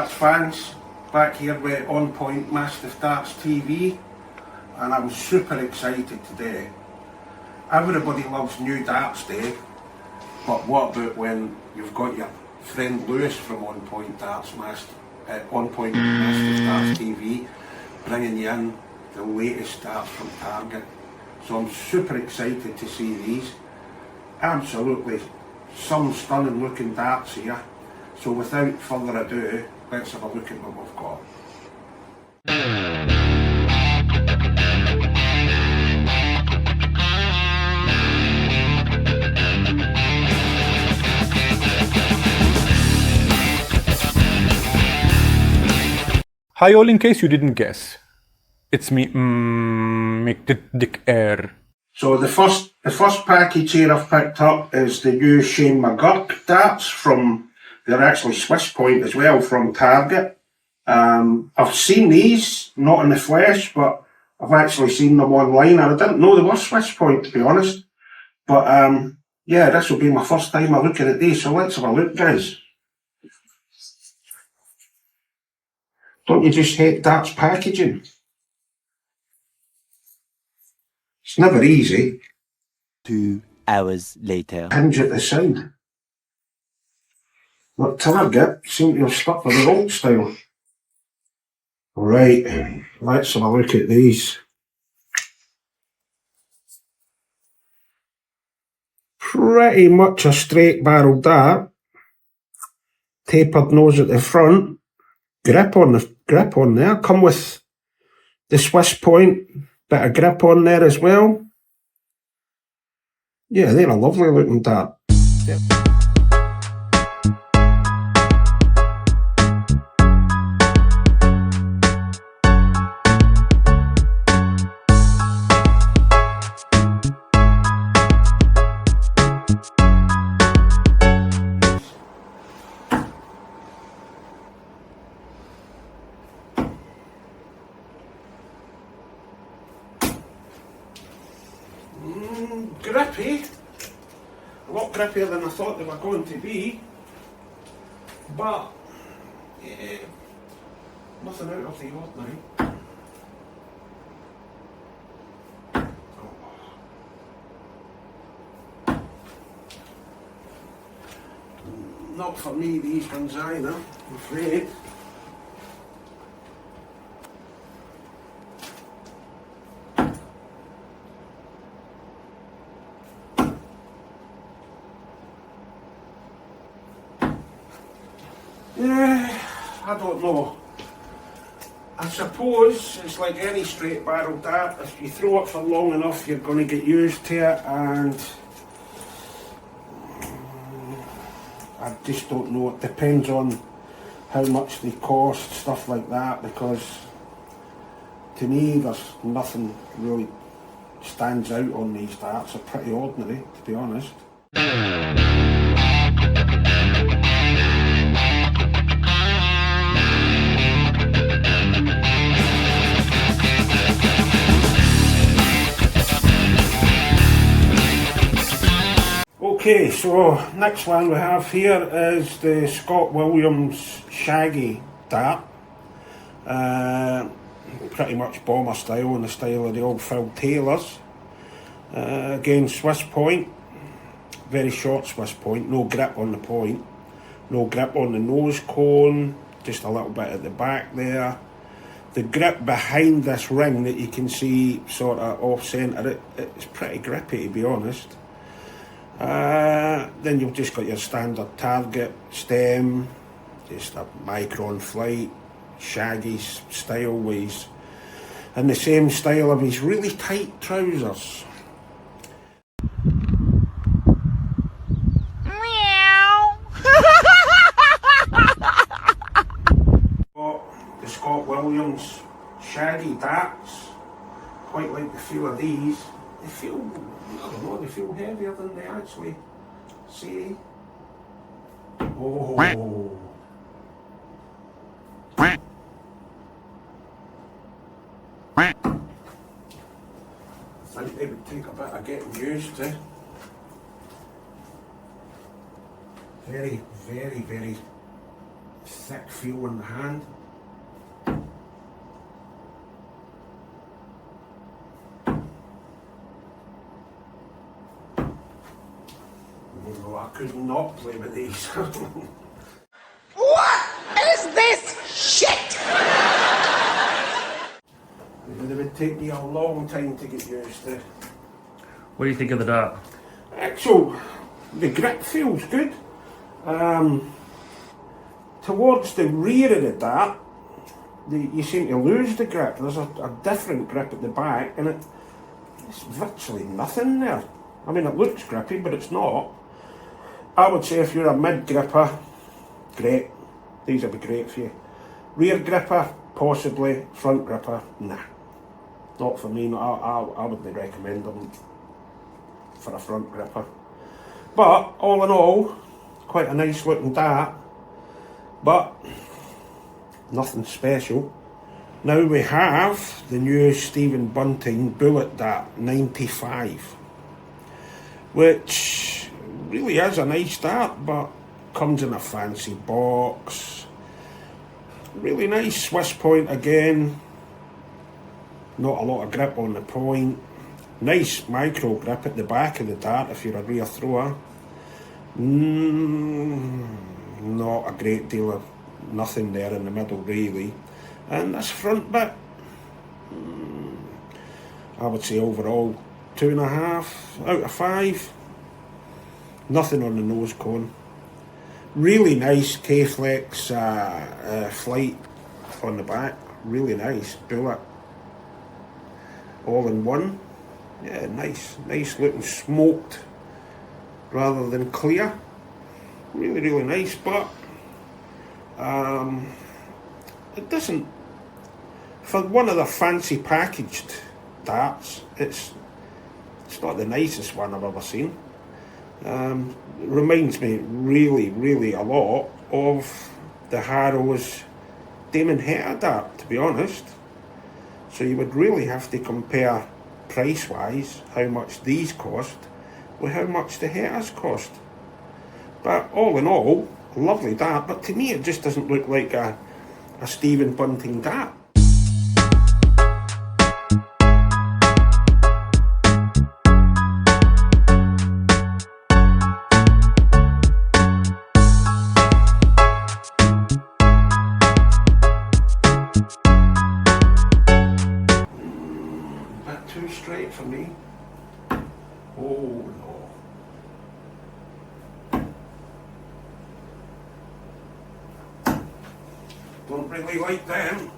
darts fans, back here with On Point Mastiff Darts TV, and I was super excited today. Everybody loves New Darts Day, but what about when you've got your friend Lewis from On Point Mastiff Darts TV bringing you in the latest darts from Target. So I'm super excited to see these. Absolutely some stunning looking darts here. So without further ado, let's have a look at what we've got. Hi all, in case you didn't guess. It's me, make the dick air. So the first package here I've picked up is the new Merk darts from, they're actually Swiss Point as well, from Target. I've seen these, not in the flesh, but I've actually seen them online, and I didn't know they were Swiss Point, to be honest. But yeah, this will be my first time of looking at these, so let's have a look, guys. Don't you just hate darts packaging? It's never easy. 2 hours later. Hinge at the side. What Target seem to have stuck with the old style. Right, let's have a look at these. Pretty much a straight barrel dart. Tapered nose at the front. Grip on there. Come with the Swiss Point. Bit of grip on there as well. Yeah, they're a lovely looking dart. Yep. Grippy, a lot grippier than I thought they were going to be, but yeah, nothing out of the ordinary. Not for me, these ones either, I'm afraid. I don't know. I suppose it's like any straight barrel dart. If you throw it for long enough, you're going to get used to it, and I just don't know. It depends on how much they cost, stuff like that, because to me there's nothing really stands out on these darts. They're pretty ordinary, to be honest. Okay, so next one we have here is the Scott Williams Shaggy dart. Pretty much bomber style, in the style of the old Phil Taylors. Again, Swiss Point, very short Swiss Point, no grip on the point, no grip on the nose cone, just a little bit at the back there. The grip behind this ring that you can see sort of off centre, it's pretty grippy, to be honest. Then you've just got your standard Target stem, just a micron flight, Shaggy style ways, and the same style of his really tight trousers. Meow. Got the Scott Williams Shaggy darts. Quite like the feel of these. They feel, I don't know, they feel heavier than they actually say. Oh. I think they would take a bit of getting used to. Very, very, very thick feel in the hand. No, I could not play with these. What is this shit? It would take me a long time to get used to. What do you think of the dart? So, the grip feels good. Towards the rear of the dart, you seem to lose the grip. There's a different grip at the back, and it's virtually nothing there. I mean, it looks grippy, but it's not. I would say if you're a mid gripper, great. These would be great for you. Rear gripper, possibly. Front gripper, nah. Not for me. I wouldn't recommend them for a front gripper. But all in all, quite a nice looking dart. But nothing special. Now we have the new Stephen Bunting Bullet Dart 95, which really is a nice dart, but comes in a fancy box. Really nice Swiss point again. Not a lot of grip on the point. Nice micro grip at the back of the dart if you're a rear thrower. Not a great deal of nothing there in the middle really. And this front bit, I would say overall 2.5 out of 5. Nothing on the nose cone. Really nice K-Flex flight on the back. Really nice bullet. All in one. Yeah, nice looking smoked rather than clear. Really nice, but it doesn't, for one of the fancy packaged darts, it's not the nicest one I've ever seen. Reminds me really a lot of the Harrow's Damon Heta dart, to be honest. So you would really have to compare price-wise how much these cost with how much the Hetas cost. But all in all, a lovely dart, but to me it just doesn't look like a Stephen Bunting dart. Bit too straight for me. Oh no. Don't really like them.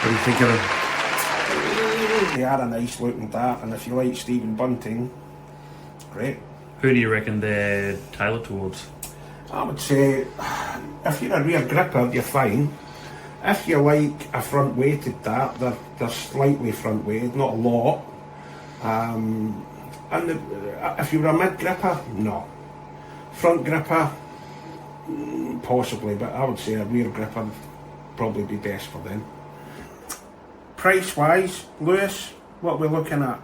What do you think of them? They are a nice looking dart, and if you like Stephen Bunting, great. Who do you reckon they're tailored towards? I would say, if you're a rear gripper, you're fine. If you like a front weighted dart, they're slightly front weighted, not a lot. If you're a mid gripper, no. Front gripper, possibly, but I would say a rear gripper would probably be best for them. Price wise, Lewis, what we're looking at?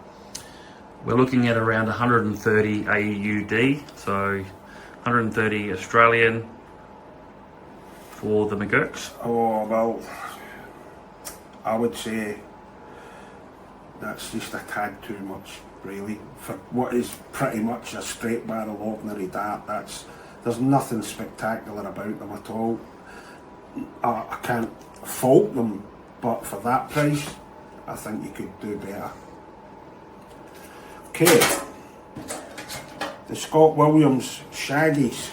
We're looking at around 130 AUD, so 130 Australian for the McGurks. Oh, well, I would say that's just a tad too much, really. For what is pretty much a straight barrel ordinary dart, there's nothing spectacular about them at all. I can't fault them, but for that price, I think you could do better. Okay, the Scott Williams Shaggies.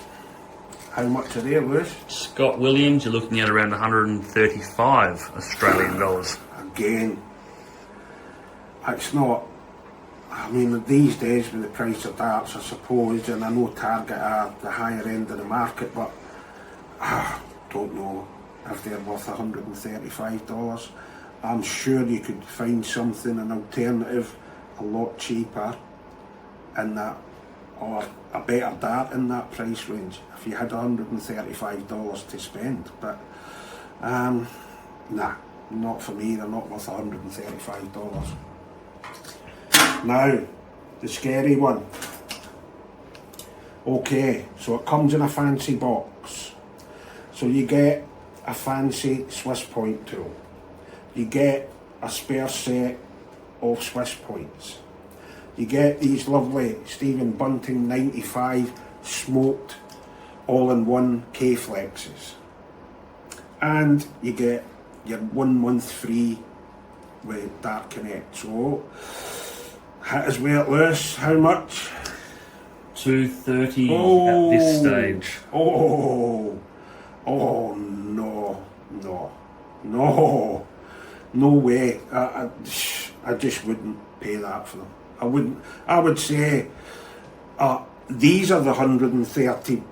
How much are they, Lewis? Scott Williams, you're looking at around 135 Australian dollars. Again, it's not, I mean, these days with the price of darts, I suppose, and I know Target are the higher end of the market, but I don't know if they're worth $135. I'm sure you could find something, an alternative, a lot cheaper in that or a better dart in that price range if you had $135 to spend. But nah, not for me. They're not worth $135. Now, the scary one. Okay, so it comes in a fancy box. So you get a fancy Swiss point tool. You get a spare set of Swiss points. You get these lovely Stephen Bunting 95 smoked all-in-one K-flexes. And you get your 1 month free with Dart Connect. So, hit us with it, Lewis. How much? $230 at this stage. Oh, no way. I just wouldn't pay that for them. I wouldn't. I would say these are the $130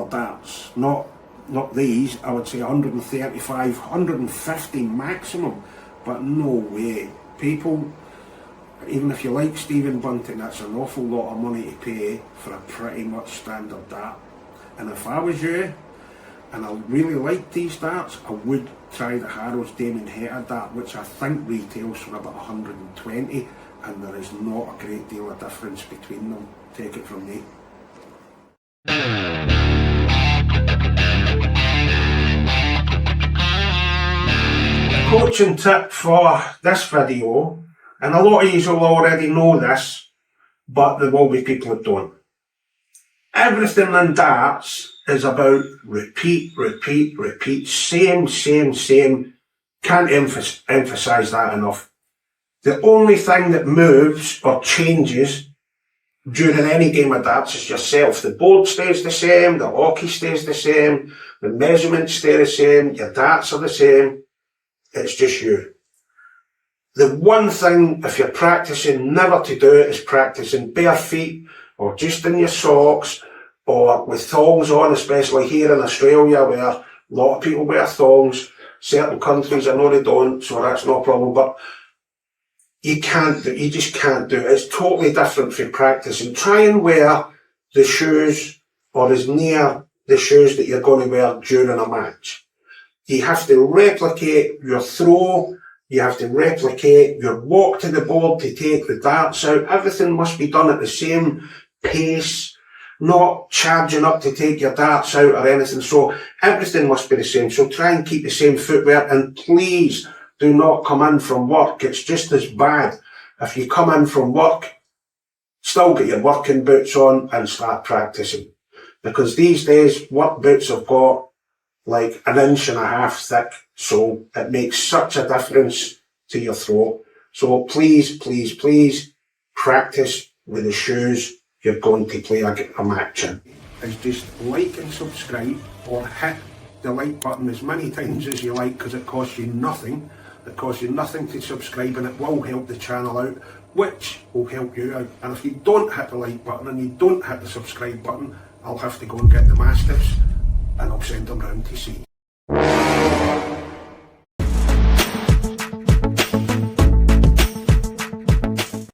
darts, not these. I would say 135, 150 maximum, but no way. People, even if you like Stephen Bunting, that's an awful lot of money to pay for a pretty much standard dart. And if I was you, and I really like these darts, I would try the Harrow's Damon Heta dart, which I think retails for about 120, and there is not a great deal of difference between them. Take it from me. The coaching tip for this video, and a lot of you will already know this, but there will be people that don't. Everything in darts is about repeat, same. Can't emphasise that enough. The only thing that moves or changes during any game of darts is yourself. The board stays the same, the hockey stays the same, the measurements stay the same, your darts are the same. It's just you. The one thing, if you're practicing never to do it, is practicing bare feet, or just in your socks, or with thongs on, especially here in Australia where a lot of people wear thongs. Certain countries, I know they don't, so that's no problem, but you just can't do it. It's totally different from practicing. Try and wear the shoes, or as near the shoes that you're going to wear during a match. You have to replicate your throw, you have to replicate your walk to the board to take the darts out. Everything must be done at the same pace, not charging up to take your darts out or anything. So everything must be the same. So try and keep the same footwear, and please do not come in from work. It's just as bad if you come in from work, still get your working boots on and start practicing. Because these days, work boots have got like 1.5 inches thick, so it makes such a difference to your throw. So please practice with the shoes you're going to play a match in. Is just like and subscribe, or hit the like button as many times as you like, because it costs you nothing. It costs you nothing to subscribe, and it will help the channel out, which will help you out. And if you don't hit the like button and you don't hit the subscribe button, I'll have to go and get the Mastiffs and I'll send them round to see.